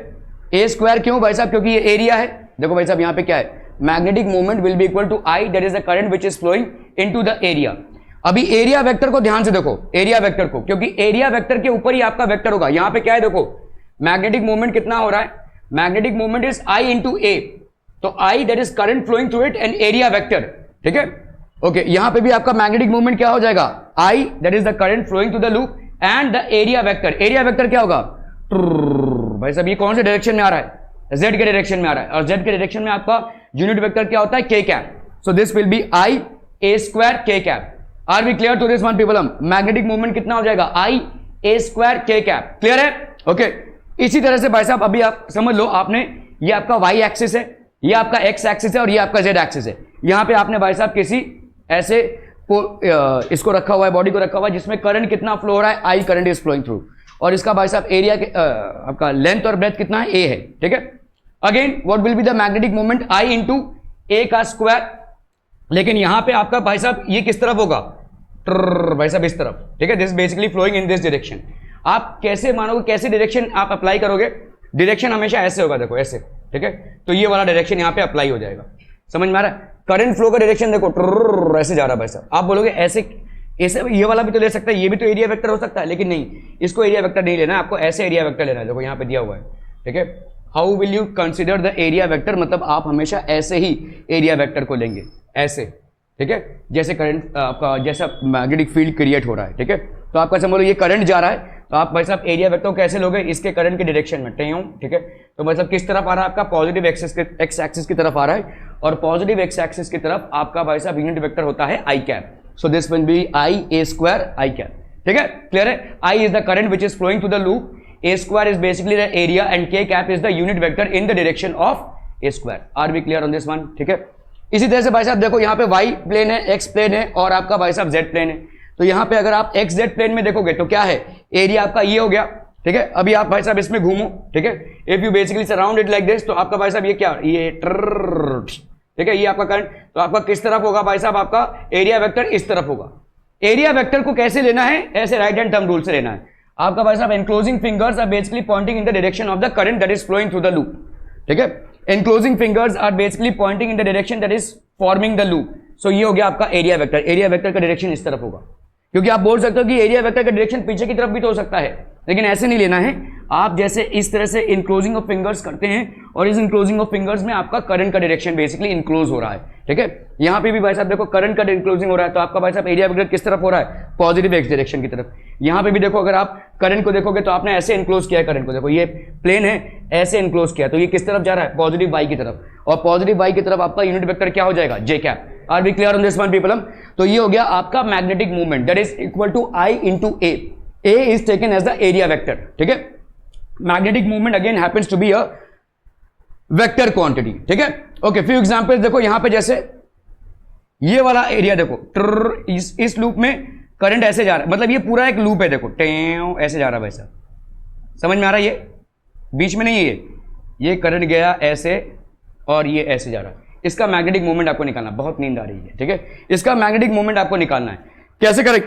S1: ए स्क्वायर क्यों भाई साहब? क्योंकि ये एरिया है। देखो भाई साहब यहां पे क्या है? Magnetic movement will be equal to I that is the current which is flowing into the area. अभी एरिया वेक्टर को ध्यान से देखो, एरिया वेक्टर को, क्योंकि एरिया वेक्टर के ऊपर ही आपका वेक्टर होगा। यहां पे क्या है देखो, मैग्नेटिक मूवमेंट कितना हो रहा है? Magnetic movement is I into A, तो I that is current flowing through it and area vector, ठीक है। ओके, यहां पे भी आपका मैग्नेटिक मूवमेंट क्या हो जाएगा? I that is the current flowing through the loop and the area vector. Area vector क्या होगा? भाई साहब ये कौन से डायरेक्शन में आ रहा है? Z के डायरेक्शन में आ रहा है, और Z के डायरेक्शन में आपका यूनिट वेक्टर क्या होता है? K cap. So this will be I A square K cap. Are we clear to this one people? Magnetic movement कितना हो जाएगा? I A square K cap. Clear है? ओके, इसी तरह से भाई साहब अभी आप समझ लो, आपने ये आपका Y एक्सिस है, ये आपका X एक्सिस है और ये आपका Z एक्सिस है। यहां पे आपने भाई साहब किसी ऐसे इसको रखा हुआ है, बॉडी को रखा हुआ है जिसमें करंट कितना फ्लो हो रहा है? I current is flowing through, और इसका भाई साहब एरिया आपका लेंथ और ब्रेथ कितना है? A है, ठीक है। Again what will be the magnetic movement? I into A का स्क्वायर। लेकिन यहां पे आपका भाई साहब ये किस तरफ होगा? भाई साहब इस तरफ, ठीक है। This basically flowing in this direction. आप कैसे मानोगे, कैसे डायरेक्शन आप अप्लाई करोगे? डायरेक्शन हमेशा ऐसे होगा, देखो ऐसे, ठीक है। तो ये वाला डायरेक्शन यहां पे अप्लाई हो जाएगा। समझ में आ रहा है? करंट फ्लो का डायरेक्शन देखो ऐसे जा रहा है भाई साहब। आप बोलोगे ऐसे ऐसे ये वाला भी तो ले सकता है, ये भी तो एरिया वेक्टर हो सकता है, लेकिन नहीं, इसको एरिया वेक्टर नहीं लेना है, आपको ऐसे एरिया वेक्टर लेना है। देखो यहाँ पे दिया हुआ है, ठीक है। How will you consider the area vector, मतलब आप हमेशा ऐसे ही एरिया वेक्टर को लेंगे, ऐसे, ठीक है, जैसे करंट आपका जैसा मैग्नेटिक फील्ड क्रिएट हो रहा है, ठीक है। तो आपका समझ लो ये करंट जा रहा है, तो आप भाई साहब एरिया वेक्टर कैसे लोगे, इसके करंट के डायरेक्शन में, ठीक है। तो भाई साहब किस तरफ आ रहा है आपका, पॉजिटिव एक्स एक्सिस की तरफ आ रहा है, और पॉजिटिव एक्स एक्सिस की तरफ आपका भाई साहब यूनिट वेक्टर होता है I cap. So this will be I A square I cap, ठीक है, क्लियर है। I is the current which is flowing through the loop, a square is basically the area and k cap is the unit vector in the direction of a square. Are we clear on this one? ठीक है। इसी तरह से भाई साहब देखो यहाँ पे y प्लेन है, x प्लेन है, और आपका भाई साहब z प्लेन है। तो यहाँ पे अगर आप x z प्लेन में देखोगे तो क्या है, एरिया आपका ये हो गया, ठीक है। अभी आप भाई साहब इसमें घूमो, ठीक है, if you basically surround it like this, तो आपका भाई साहब ये क्या, ये ठीक है, ये आपका करंट, तो आपका किस तरफ होगा भाई साहब, आपका एरिया वेक्टर इस तरफ होगा। एरिया वेक्टर को कैसे लेना है, ऐसे राइट हैंड थंब रूल से लेना है आपका भाई साहब। Enclosing fingers are basically pointing in the direction of the current that is flowing through the loop, ठीक है। Enclosing fingers are basically pointing in the direction that is forming the loop. सो ये हो गया आपका एरिया वेक्टर। एरिया वेक्टर का direction इस तरफ होगा, क्योंकि आप बोल सकते हो कि एरिया वेक्टर का डायरेक्शन पीछे की तरफ भी तो हो सकता है, लेकिन ऐसे नहीं लेना है। आप जैसे इस तरह से इनक्लोजिंग ऑफ फिंगर्स करते हैं, और इस इनक्लोजिंग ऑफ फिंगर्स में आपका करंट का डायरेक्शन बेसिकली इनक्लोज हो रहा है, ठीक है। यहाँ पे भी भाई साहब देखो करंट का इनक्लोजिंग हो रहा है, तो आपका भाई साहब एरिया वेक्टर किस तरफ हो रहा है, पॉजिटिव एक्स डायरेक्शन की तरफ। यहाँ पे भी देखो अगर आप करंट को देखोगे तो आपने ऐसे इनक्लोज किया है करंट को, देखो ये प्लेन है, ऐसे इनक्लोज किया, तो ये किस तरफ जा रहा है, पॉजिटिव वाई की तरफ, और पॉजिटिव वाई की तरफ आपका यूनिट वेक्टर क्या हो जाएगा, J cap. Are we clear on this one people? तो ये हो गया आपका magnetic movement that is equal to I into A. A is taken as the area vector, ठीक है। Magnetic movement again happens to be a vector quantity, ठीक है। Okay, few examples देखो यहाँ पे, जैसे ये वाला एरिया देखो, इस लूप में करंट ऐसे जा रहा है, मतलब ये पूरा एक लूप है, देखो ऐसे जा रहा है वैसा, समझ में आ रहा है? ये बीच में नहीं है, ये करंट गया ऐसे और ये ऐसे जा रहा है। इसका मैग्नेटिक मूवमेंट आपको निकालना, बहुत नींद आ रही है, ठीक है। इसका मैग्नेटिक मूवमेंट आपको निकालना है, कैसे करें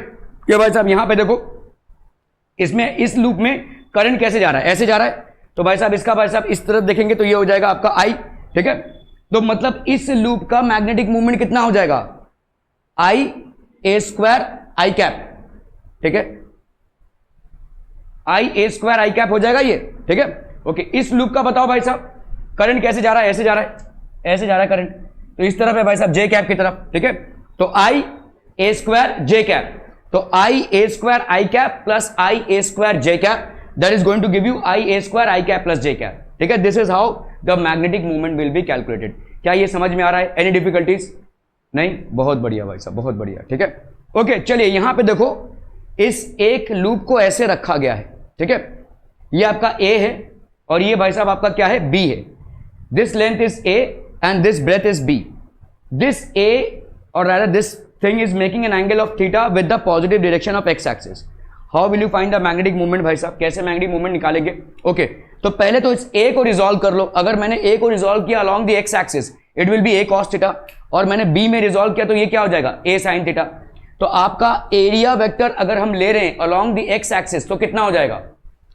S1: ये भाई साहब? यहां पे देखो, इसमें इस लूप में करंट कैसे जा रहा है, ऐसे जा रहा है, तो भाई साहब इसका भाई साहब इस तरफ देखेंगे तो ये हो जाएगा आपका आई, ठीक है। तो मतलब इस लूप का मैग्नेटिक मूवमेंट कितना हो जाएगा, आई ए स्क्वायर आई कैप, ठीक है, आई ए स्क्वायर आई कैप हो जाएगा ये, ठीक है। ओके, इस लूप का बताओ भाई साहब, करंट कैसे जा रहा है, ऐसे जा रहा है, ऐसे जा रहा है करंट, तो इस तरफ है भाई साहब जे कैप की तरफ, ठीक है। तो I A square J cap, तो I A square I cap plus I A square J cap, that is going to give you I A square I cap plus J cap, ठीक है। This is how the magnetic movement will be calculated. क्या ये समझ में आ रहा है? Any difficulties? नहीं, बहुत बढ़िया भाई साहब, बहुत बढ़िया, ठीक है। ओके, चलिए यहां पे देखो, इस एक लूप को ऐसे रखा गया है, ठीक है। ये आपका ए है और ये भाई साहब आपका क्या है, बी है। This length is a and this breadth is b. This a, or rather this thing is making an angle of theta with the positive direction of x axis. How will you find the magnetic moment भाई साहब? कैसे magnetic movement निकालेंगे? Okay, तो पहले तो इस a को resolve कर लो। अगर मैंने a को रिजॉल्व किया along the x axis, it will be a cos theta, और मैंने b में रिजॉल्व किया तो ये क्या हो जाएगा, a sin theta। तो आपका एरिया वेक्टर अगर हम ले रहे हैं along the x axis तो कितना हो जाएगा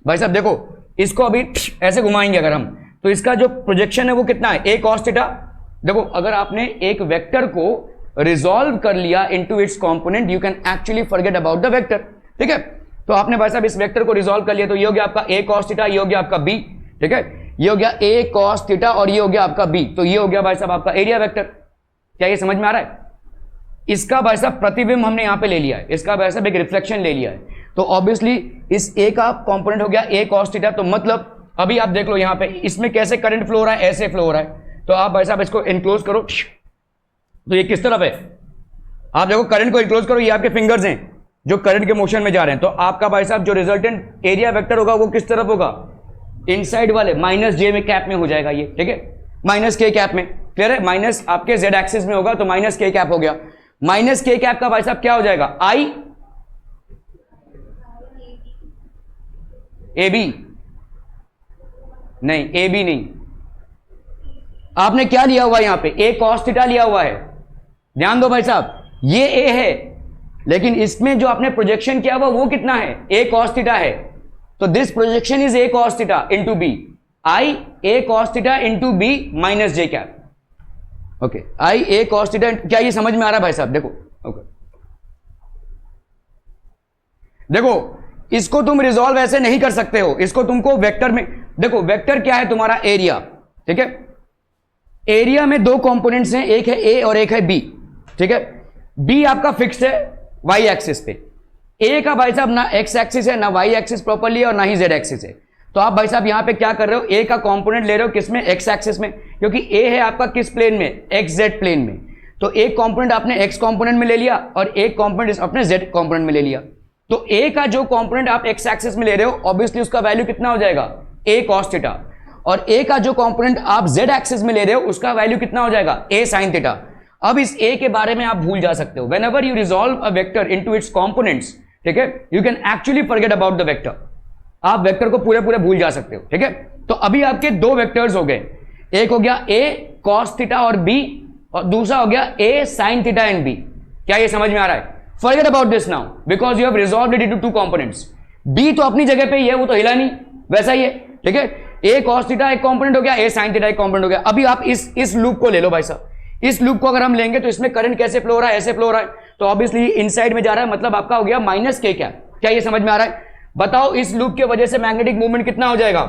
S1: भाई साहब? देखो इसको अभी ऐसे घुमाएंगे अगर हम, तो इसका जो प्रोजेक्शन है वो कितना है, a cos थीटा। देखो अगर आपने एक वेक्टर को रिजॉल्व कर लिया into its component, you can actually forget about the vector, ठीक है। तो आपने भाई साहब इस वेक्टर को रिजॉल्व कर लिया, तो ये हो गया आपका a cos थीटा, ये हो गया आपका b, ठीक है। ये हो गया a cos थीटा और ये हो गया आपका b, तो ये हो गया भाई साहब आपका एरिया वेक्टर। क्या ये समझ में आ रहा है? इसका भाई साहब प्रतिबिंब हमने यहां पे ले लिया है, इसका भाई साहब एक रिफ्लेक्शन ले लिया है, तो ऑब्वियसली इस a का कंपोनेंट हो गया a cos थीटा। तो मतलब अभी आप देख लो यहां पे इसमें कैसे करंट फ्लो हो रहा है, ऐसे फ्लो हो रहा है। तो आप भाई साहब इसको इनक्लोज करो, तो ये किस तरफ है, आप देखो करंट को इनक्लोज करो, ये आपके फिंगर्स हैं जो करंट के मोशन में जा रहे हैं। तो आपका भाई साहब जो रिजल्टेंट एरिया वेक्टर होगा वो किस तरफ होगा, इनसाइड वाले माइनस जे में कैप में हो जाएगा ये, ठीक है, माइनस के कैप में। क्लियर है? माइनस आपके जेड एक्सिस में होगा तो माइनस के कैप हो गया। माइनस के कैप का भाई साहब क्या हो जाएगा, आई ए बी, नहीं ए बी नहीं, आपने क्या लिया हुआ है यहां पे, ए कॉस थीटा लिया हुआ है। ध्यान दो भाई साहब, ये ए है, लेकिन इसमें जो आपने प्रोजेक्शन किया हुआ वो कितना है, ए कॉस थीटा है। तो this projection is A cos theta into B, I A cos theta into B minus J cap. Okay, I A cos theta, क्या ये समझ में आ रहा है भाई साहब? देखो ओके, देखो इसको तुम रिजॉल्व ऐसे नहीं कर सकते हो, इसको तुमको वेक्टर में, देखो वेक्टर क्या है तुम्हारा? एरिया, ठीक है? एरिया में दो कंपोनेंट्स हैं, एक है ए और एक है बी, ठीक है? बी आपका फिक्स्ड है वाई एक्सिस पे, ए का भाई साहब ना एक्स एक्सिस है, ना वाई एक्सिस प्रॉपर्ली है, और ना ही जेड एक्सिस है। तो आप भाई साहब यहां पे क्या कर रहे हो? ए का कंपोनेंट ले रहे हो किस में? एक्स एक्सिस में, क्योंकि ए है आपका किस प्लेन में? एक्स जेड प्लेन में। तो एक कंपोनेंट आपने एक्स कंपोनेंट में ले लिया और एक कंपोनेंट अपने जेड कंपोनेंट में ले लिया। तो ए का जो कंपोनेंट आप एक्स एक्सिस में ले रहे हो, ऑब्वियसली उसका वैल्यू कितना हो जाएगा? ए कॉस थीटा। और ए का जो कंपोनेंट आप जेड एक्सिस में ले रहे हो, उसका वैल्यू कितना हो जाएगा? ए साइन थीटा। अब इस ए के बारे में आप भूल जा सकते हो। When ever you resolve a vector into its components, ठीक है, you can actually forget about the vector. आप वेक्टर को पूरे पूरे भूल जा सकते हो, ठीक है? तो अभी आपके दो वेक्टर्स हो गए, एक हो गया ए कॉस थीटा और बी, और दूसरा हो गया A sine theta and B. क्या ये समझ में आ रहा है? Forget about this now because you have resolved it into two components. B तो अपनी जगह पे ही है, वो तो हिला नहीं, वैसा ही है, ठीक है? ए कॉस थीटा एक कंपोनेंट हो गया, ए साइन थीटा एक कंपोनेंट हो गया। अभी आप इस लूप को ले लो भाई साहब। इस लूप को अगर हम लेंगे तो इसमें करंट कैसे फ्लो हो रहा है? ऐसे फ्लो हो रहा है, तो ऑब्वियसली इनसाइड में जा रहा है, मतलब आपका हो गया माइनस के कैप। क्या ये समझ में आ रहा है? बताओ इस लूप की वजह से मैग्नेटिक मूवमेंट कितना हो जाएगा?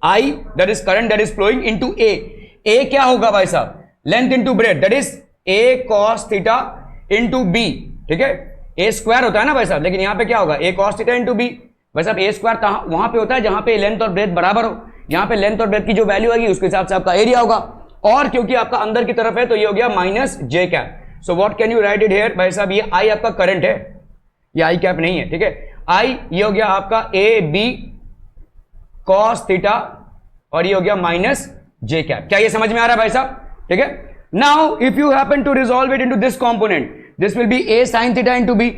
S1: I that is current that is flowing into A. A क्या होगा भाई साहब? Length into breadth, that is A cos theta into B, ठीक है? ए स्क्वायर होता है ना भाई साहब, लेकिन यहां पे क्या होगा? ए कॉस थीटा इनटू बी। भाई साहब ए स्क्वायर वहां पे होता है जहां पे लेंथ और ब्रेथ बराबर हो। यहां पे लेंथ और ब्रेथ की जो वैल्यू आएगी उसके हिसाब से आपका एरिया होगा, और क्योंकि आपका अंदर की तरफ है तो ये हो गया minus J cap. So what can you right it here भाई साहब? ये आई आपका करंट है, ये आई कैप नहीं है, ठीक है? आई ये हो गया आपका ए बी कॉस थीटा, और ये हो गया माइनस जे कैप। क्या ये समझ में आ रहा है भाई साहब? ठीक है? Now if you happen to resolve it into this component, this will be A sine theta into B.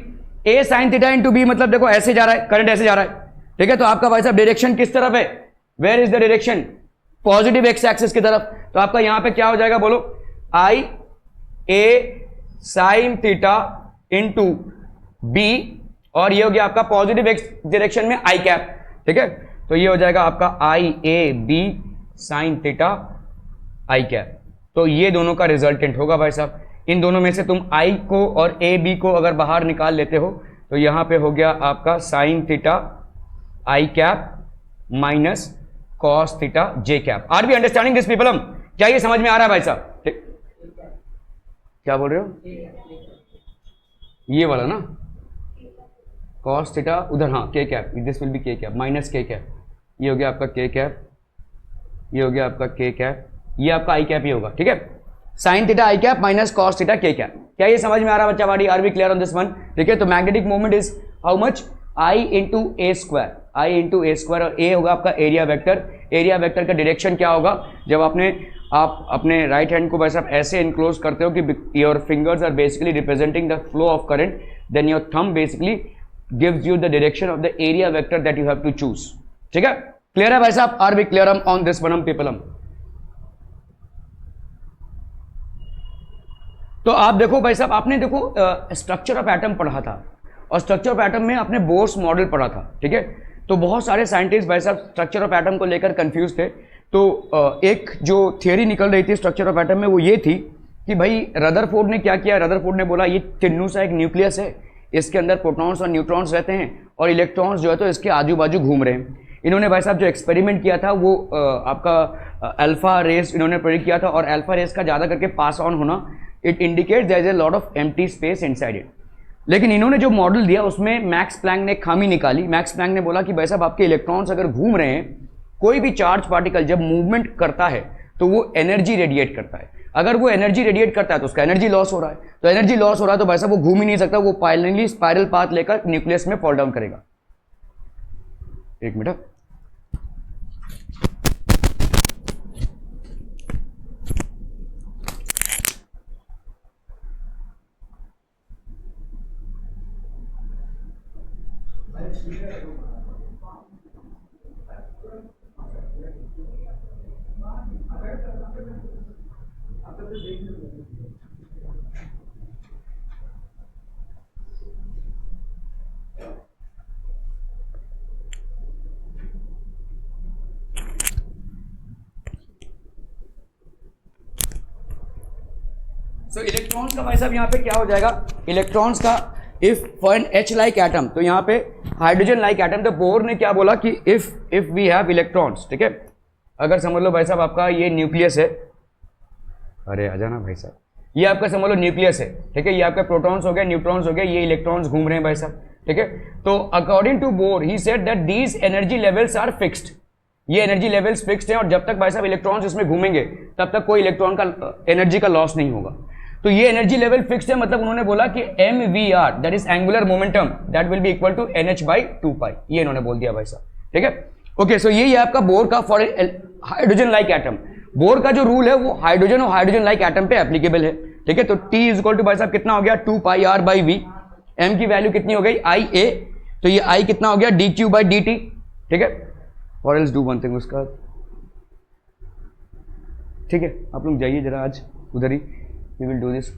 S1: A sine theta into B मतलब देखो ऐसे जा रहा है, करंट ऐसे जा रहा है, ठीक है? तो आपका भाई साहब डायरेक्शन किस तरफ है? Where is the direction? Positive X axis की तरफ। तो आपका यहां पे क्या हो जाएगा बोलो? आई ए साइन थीटा इनटू बी, और ये हो गया आपका पॉजिटिव एक्स डायरेक्शन में आई कैप, ठीक है? तो ये हो जाएगा आपका I A B sine theta I cap. तो ये दोनों का रिजल्टेंट होगा भाई साहब। इन दोनों में से तुम आई को और ए बी को अगर बाहर निकाल लेते हो तो यहां पे हो गया आपका sign theta I cap minus cos theta J cap. R be understanding this people? हम क्या ये समझ में आ रहा है भाई साहब? क्या बोल रहे हो? ये वाला ना कॉस थीटा उधर, हाँ के कैप, दिस विल बी के कैप माइनस के कैप। ये हो गया आपका के कैप, ये हो गया आपका के कैप, ये आपका आई कैप ही होगा, ठीक है? Sine theta I cap minus cos theta K cap. क्या ये समझ में आ रहा है बच्चा वाड़ी? Are be clear on this one? ठीक है? तो magnetic movement is how much? I into A square, I into A square, और ए होगा आपका एरिया वेक्टर। एरिया वेक्टर का डायरेक्शन क्या होगा? जब आप अपने राइट हैंड को वैसे ऐसे इनक्लोज करते हो कि your fingers are basically representing the flow of current, then your thumb basically gives you the direction of the area vector that you have to choose. ठीक है? क्लियर है भाई साहब? Are be clear on this one people? तो आप देखो भाई साहब, आपने देखो स्ट्रक्चर ऑफ एटम पढ़ा था, और स्ट्रक्चर ऑफ एटम में आपने बोर्स मॉडल पढ़ा था, ठीक है? तो बहुत सारे साइंटिस्ट भाई साहब स्ट्रक्चर ऑफ एटम को लेकर कंफ्यूज थे। तो एक जो थियरी निकल रही थी स्ट्रक्चर ऑफ एटम में वो ये थी कि भाई रदरफोर्ड ने क्या किया? रदरफोर्ड ने बोला ये तिन्नू सा एक न्यूक्लियस है, इसके अंदर प्रोटॉन्स और न्यूट्रॉन्स रहते हैं, और इलेक्ट्रॉन्स जो है तो इसके आजू बाजू घूम रहे हैं। इन्होंने भाई साहब जो एक्सपेरिमेंट किया था वो आपका अल्फा रेस इन्होंने प्रेडिक्ट किया था, और अल्फा रेस का ज़्यादा करके पास ऑन होना, it indicates there is a lot of empty space inside it. लेकिन इन्होंने जो मॉडल दिया उसमें मैक्स प्लैंक ने खामी निकाली। मैक्स प्लैंक ने बोला कि भाई साहब आपके इलेक्ट्रॉन्स अगर घूम रहे हैं, कोई भी चार्ज पार्टिकल जब मूवमेंट करता है तो वो एनर्जी रेडिएट करता है। अगर वो एनर्जी रेडिएट करता है तो उसका एनर्जी लॉस हो रहा है, तो एनर्जी लॉस हो रहा है तो भाई साहब वो घूम ही नहीं सकता, वो फाइनली स्पाइरल पाथ लेकर न्यूक्लियस में फॉल डाउन करेगा। एक मिनट, सो इलेक्ट्रॉन्स का भाई साहब यहाँ पे क्या हो जाएगा, इलेक्ट्रॉन्स का if for an H like atom, तो यहाँ पे हाइड्रोजन लाइक एटम, तो बोर ने क्या बोला कि इफ वी हैव इलेक्ट्रॉन्स, ठीक है, अगर समझ लो भाई साहब आपका ये न्यूक्लियस है, अरे आ जाना भाई साहब, ये आपका समझ लो न्यूक्लियस है, ठीक है, ये आपका प्रोटॉन्स हो गया, न्यूट्रॉन्स हो गया, ये इलेक्ट्रॉन्स घूम रहे हैं भाई साहब, ठीक है। तो according to Bohr he said that these energy levels are fixed, ये एनर्जी लेवल्स फिक्स्ड हैं और जब तक भाई साहब इलेक्ट्रॉन्स इसमें घूमेंगे तब तक कोई इलेक्ट्रॉन का एनर्जी का लॉस नहीं होगा। तो ये एनर्जी लेवल फिक्स्ड है, मतलब उन्होंने बोला कि mvr that is angular momentum that will be equal to nh/2π, ये इन्होंने बोल दिया भाई साहब, ठीक है। ओके, सो ये आपका बोर का for hydrogen like atom, bore का जो रूल है वो हाइड्रोजन और हाइड्रोजन लाइक एटम पे एप्लीकेबल है, ठीक है। तो T इज इक्वल टू भाई साहब कितना हो गया 2πr/v, m की वैल्यू कितनी हो गई IA, तो ये I कितना हो गया dq/dt, ठीक है। और एल्स डू वन थिंग उसका, ठीक है, आप लोग जाइए जरा आज उधर ही, वी विल डू दिस।